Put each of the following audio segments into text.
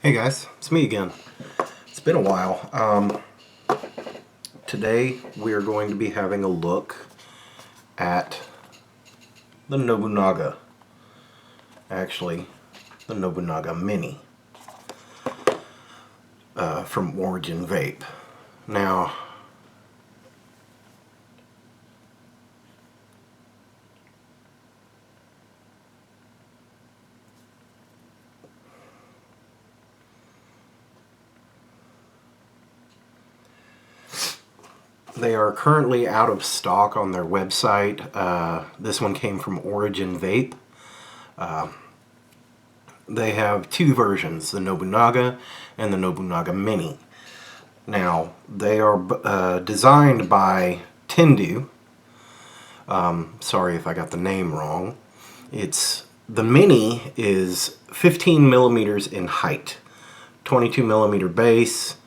Hey guys, it's me again. It's been a while. Today we are going to be having a look at the Nobunaga. Actually, the Nobunaga Mini from Origin Vape. Now, they are currently out of stock on their website. This one came from Origin Vape. They have two versions, the Nobunaga and the Nobunaga Mini. Now, they are designed by Tendu. Sorry if I got the name wrong. The Mini is 15 millimeters in height, 22 millimeter base.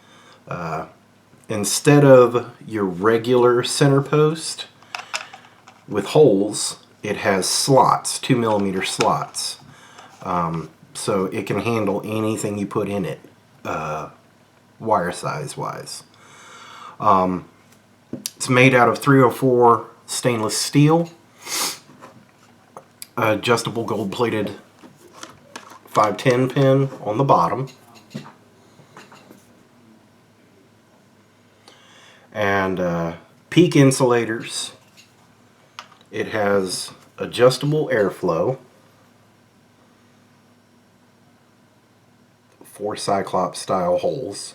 Instead of your regular center post with holes, it has slots, 2 millimeter slots. So it can handle anything you put in it, wire size wise. It's made out of 304 stainless steel, adjustable gold plated 510 pin on the bottom, and peak insulators. It has adjustable airflow, 4 Cyclops style holes.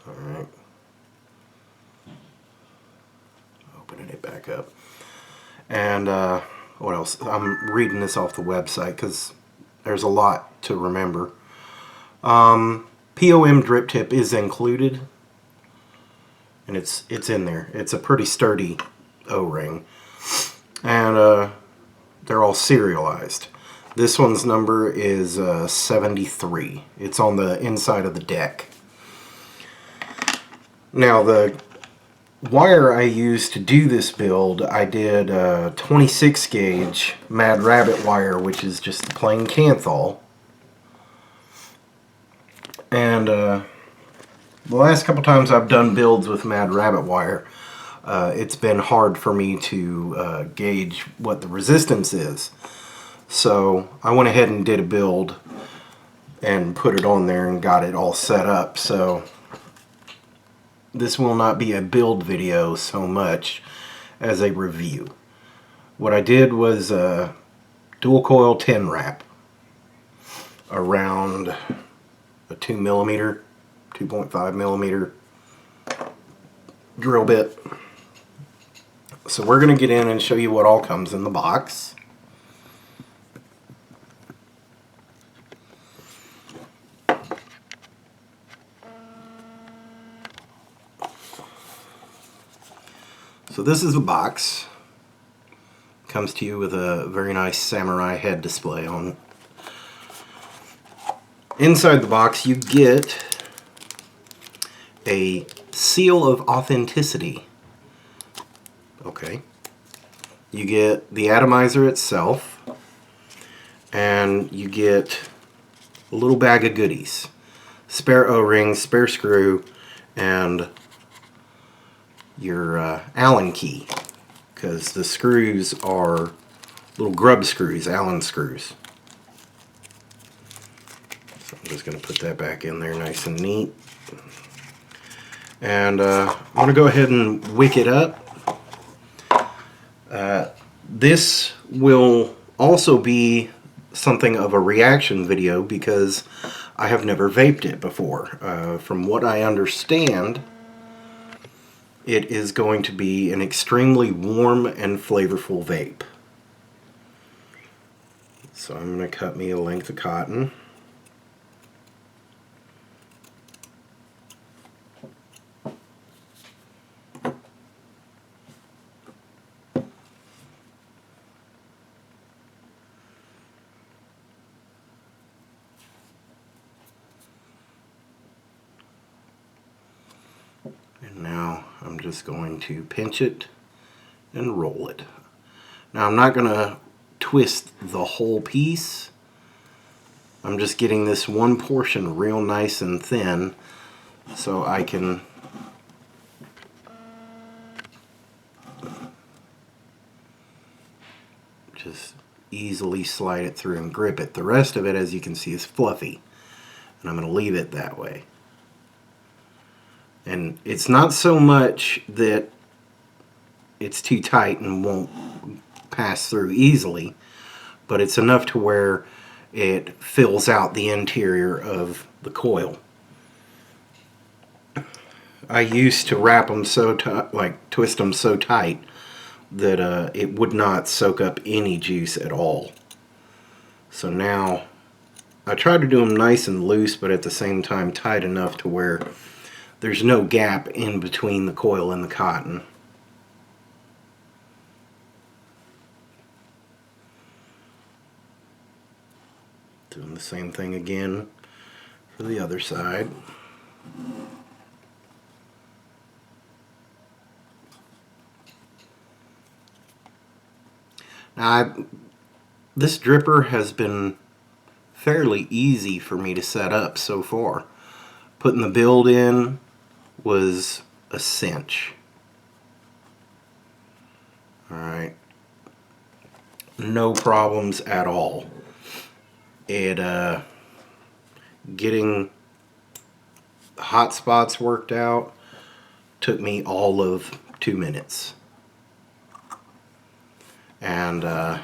Alright. Opening it back up. And what else? I'm reading this off the website because there's a lot to remember. POM drip tip is included, and it's in there. It's a pretty sturdy O-ring, and they're all serialized. This one's number is 73. It's on the inside of the deck. Now, the wire I used to do this build, I did 26 gauge Mad Rabbit wire, which is just plain Kanthal. And the last couple times I've done builds with Mad Rabbit wire, it's been hard for me to gauge what the resistance is. So I went ahead and did a build and put it on there and got it all set up. So this will not be a build video so much as a review. What I did was a dual coil 10 wrap around a 2 millimeter, 2.5 millimeter drill bit. So we're going to get in and show you what all comes in the box. So this is the box. Comes to you with a very nice samurai head display on. Inside the box you get a seal of authenticity. Okay. You get the atomizer itself, and you get a little bag of goodies. Spare O-ring, spare screw, and your Allen key, because the screws are little grub screws, Allen screws. So I'm just going to put that back in there nice and neat. And I'm going to go ahead and wick it up. This will also be something of a reaction video because I have never vaped it before. From what I understand, it is going to be an extremely warm and flavorful vape. So I'm going to cut me a length of cotton. And now I'm just going to pinch it and roll it. Now I'm not going to twist the whole piece. I'm just getting this one portion real nice and thin so I can just easily slide it through and grip it. The rest of it, as you can see, is fluffy, and I'm going to leave it that way. And it's not so much that it's too tight and won't pass through easily, but it's enough to where it fills out the interior of the coil. I used to wrap them so tight, like twist them so tight, that it would not soak up any juice at all. So now I try to do them nice and loose, but at the same time tight enough to where there's no gap in between the coil and the cotton. Doing the same thing again for the other side. Now, this dripper has been fairly easy for me to set up so far. Putting the build in was a cinch. Alright. No problems at all. Getting the hot spots worked out took me all of 2 minutes. And well,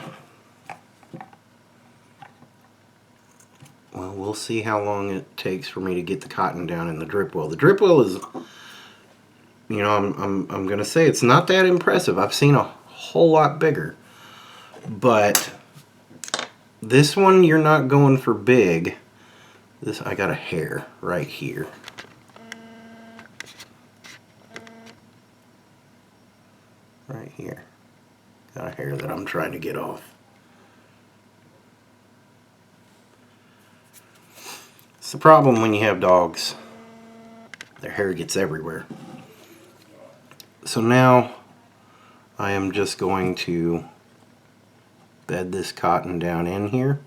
we'll see how long it takes for me to get the cotton down in the drip well. The drip well is, you know, I'm gonna say it's not that impressive. I've seen a whole lot bigger, but this one you're not going for big. This, I got a hair right here. Right here. Got a hair that I'm trying to get off. It's the problem when you have dogs. Their hair gets everywhere. So now I am just going to bed this cotton down in here.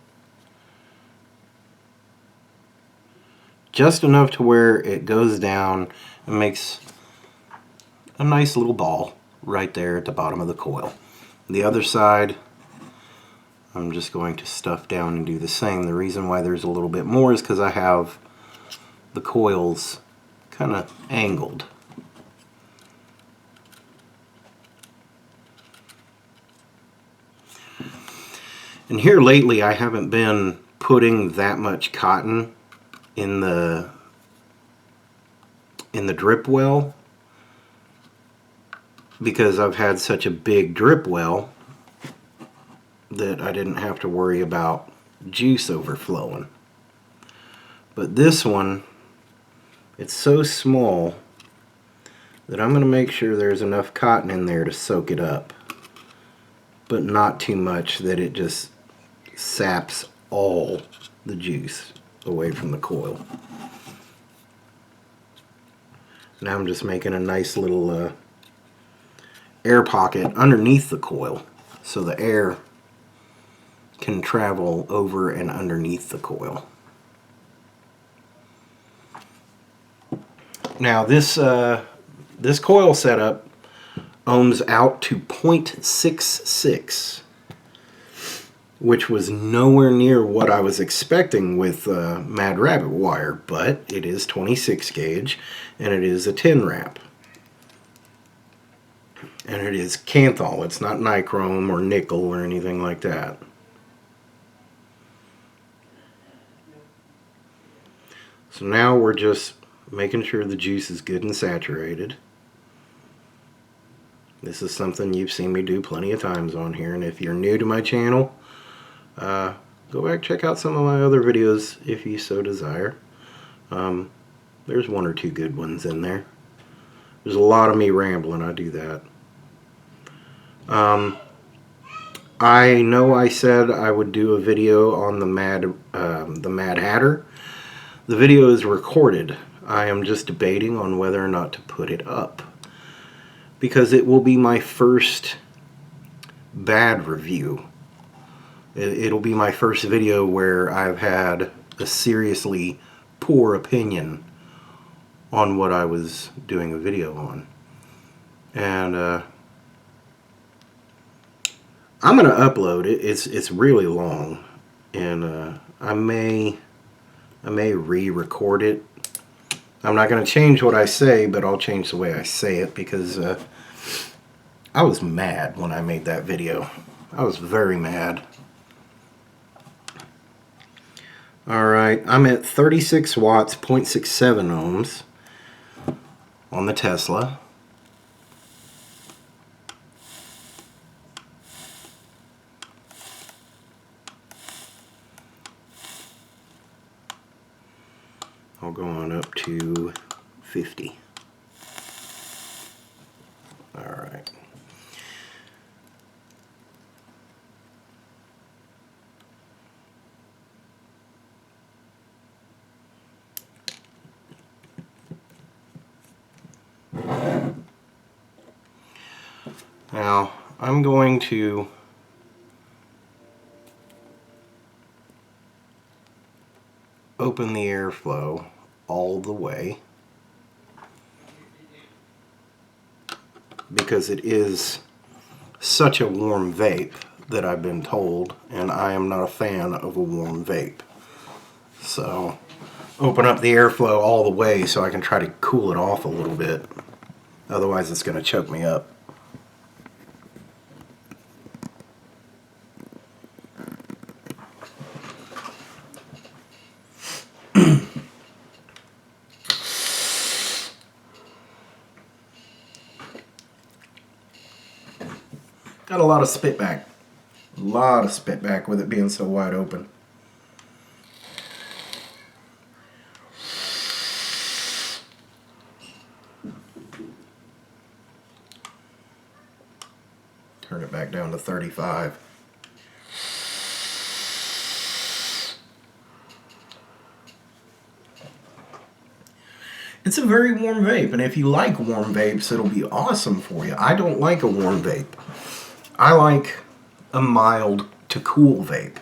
Just enough to where it goes down and makes a nice little ball right there at the bottom of the coil. The other side, I'm just going to stuff down and do the same. The reason why there's a little bit more is because I have the coils kind of angled. And here lately I haven't been putting that much cotton in the drip well, because I've had such a big drip well that I didn't have to worry about juice overflowing. But this one, it's so small that I'm going to make sure there's enough cotton in there to soak it up, but not too much that it just saps all the juice away from the coil. Now I'm just making a nice little air pocket underneath the coil so the air can travel over and underneath the coil. Now this coil setup ohms out to 0.66, which was nowhere near what I was expecting with Mad Rabbit wire, but it is 26 gauge and it is a 10 wrap. And it is Kanthal. It's not nichrome or nickel or anything like that. So now we're just making sure the juice is good and saturated. This is something you've seen me do plenty of times on here, and if you're new to my channel, go back, check out some of my other videos if you so desire. There's one or two good ones in there. There's a lot of me rambling, I do that. I know I said I would do a video on the Mad Hatter. The video is recorded. I am just debating on whether or not to put it up, because it will be my first bad review It'll be my first video where I've had a seriously poor opinion on what I was doing a video on. And I'm gonna upload it. It's really long, and I may re-record it. I'm not gonna change what I say, but I'll change the way I say it, because I was mad when I made that video. I was very mad. Alright, I'm at 36 watts, 0.67 ohms on the Tesla. I'll go on up to 50. Alright. Now, I'm going to open the airflow all the way, because it is such a warm vape that I've been told, and I am not a fan of a warm vape. So, open up the airflow all the way so I can try to cool it off a little bit. Otherwise it's going to choke me up. Got a lot of spit back. A lot of spit back with it being so wide open. Turn it back down to 35. It's a very warm vape, and if you like warm vapes, it'll be awesome for you. I don't like a warm vape. I like a mild to cool vape.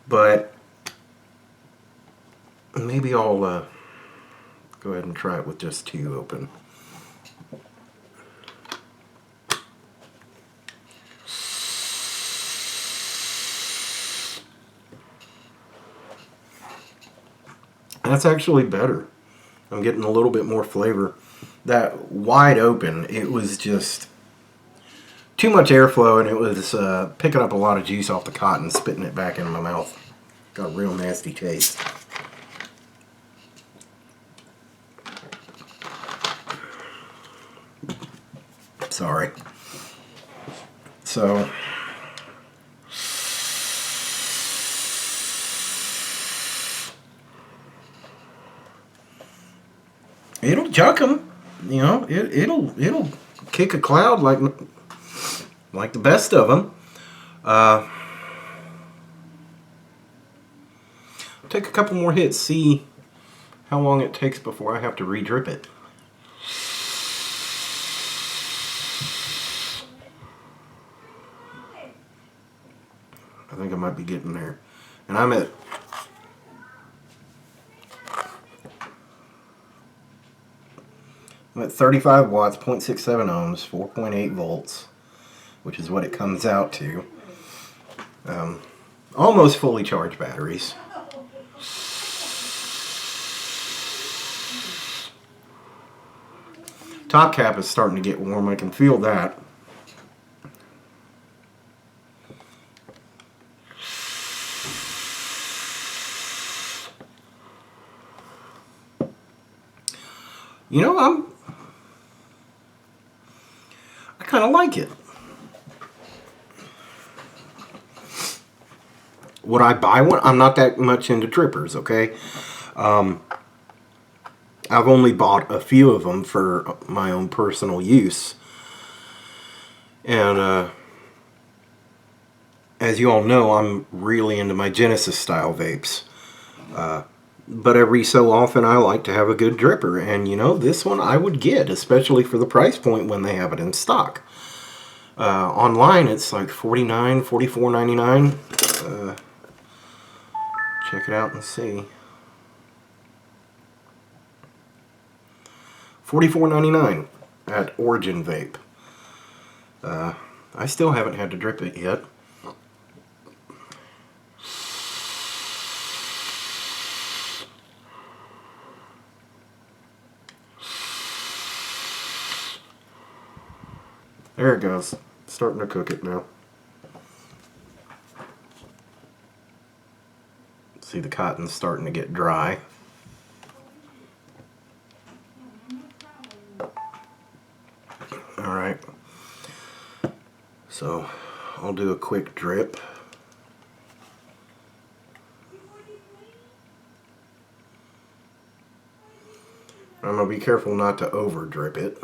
But maybe I'll go ahead and try it with just 2 open. That's actually better. I'm getting a little bit more flavor. That wide open, it was just too much airflow, and it was picking up a lot of juice off the cotton, spitting it back into my mouth. Got a real nasty taste. Sorry. So, it'll chuck them, you know. It'll kick a cloud like the best of them. Take a couple more hits, see how long it takes before I have to re-drip it. I think I might be getting there, and I'm at 35 watts, 0.67 ohms, 4.8 volts, which is what it comes out to. Almost fully charged batteries. Top cap is starting to get warm. I can feel that. You know, I kind of like it. Would I buy one? I'm not that much into drippers, okay? I've only bought a few of them for my own personal use. And as you all know, I'm really into my Genesis style vapes. but every so often I like to have a good dripper, and you know, this one I would get, especially for the price point when they have it in stock. Online it's like $49, $44.99. Check it out and see. $44.99 at Origin Vape. I still haven't had to drip it yet. There it goes. Starting to cook it now. See, the cotton's starting to get dry. Alright. So, I'll do a quick drip. I'm going to be careful not to over drip it.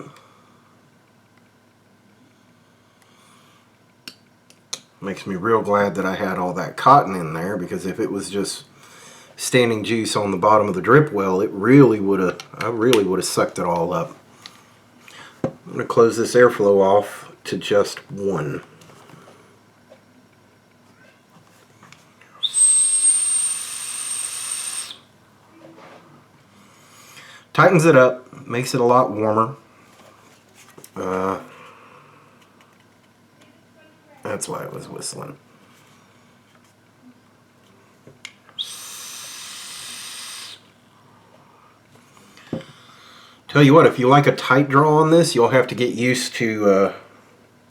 Makes me real glad that I had all that cotton in there, because if it was just standing juice on the bottom of the drip well, I really would have sucked it all up. I'm going to close this airflow off to just 1. Tightens it up, makes it a lot warmer. That's why it was whistling. Tell you what, if you like a tight draw on this, you'll have to get used to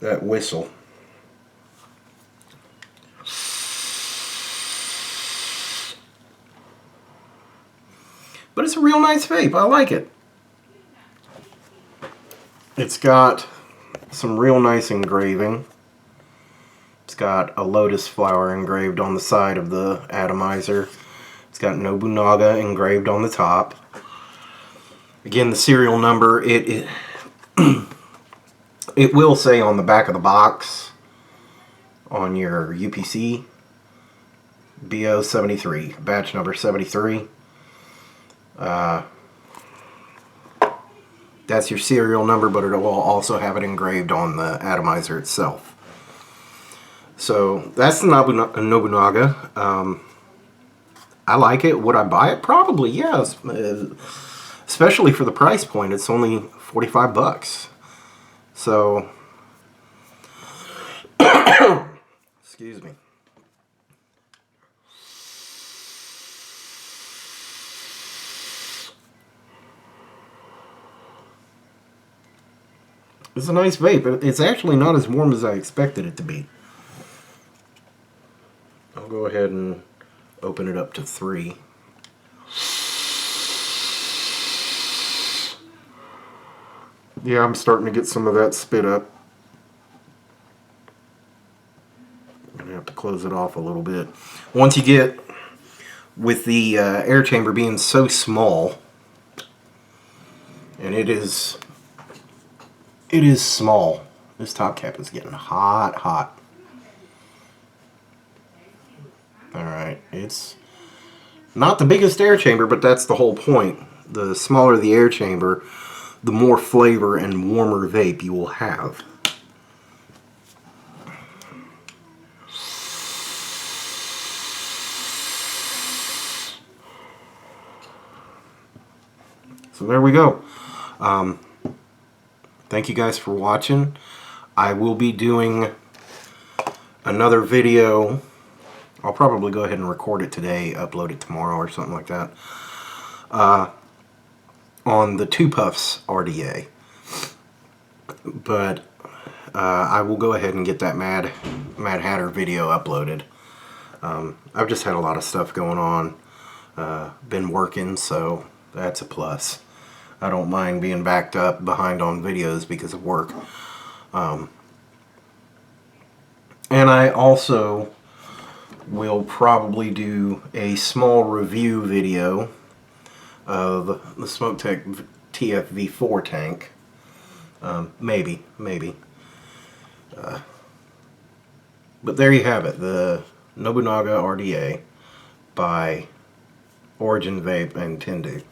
that whistle. But it's a real nice vape. I like it. It's got some real nice engraving. It's got a lotus flower engraved on the side of the atomizer. It's got Nobunaga engraved on the top. Again, the serial number, it will say on the back of the box on your UPC, BO73, batch number 73. That's your serial number, but it will also have it engraved on the atomizer itself. So that's the Nobunaga. I like it. Would I buy it? Probably, yes. Especially for the price point. It's only 45 bucks. So, excuse me. It's a nice vape. It's actually not as warm as I expected it to be. I'll go ahead and open it up to 3. Yeah, I'm starting to get some of that spit up. I'm going to have to close it off a little bit. Once you get, with the air chamber being so small, and it is small. This top cap is getting hot. Alright, it's not the biggest air chamber, but that's the whole point. The smaller the air chamber, the more flavor and warmer vape you will have. So there we go. Thank you guys for watching. I will be doing another video. I'll probably go ahead and record it today, upload it tomorrow or something like that. On the 2 Puffs RDA. But I will go ahead and get that Mad Hatter video uploaded. I've just had a lot of stuff going on. Been working, so that's a plus. I don't mind being backed up behind on videos because of work. And I also will probably do a small review video of the SmokeTech TFV4 tank. Maybe. But there you have it, the Nobunaga RDA by Origin Vape, I intend to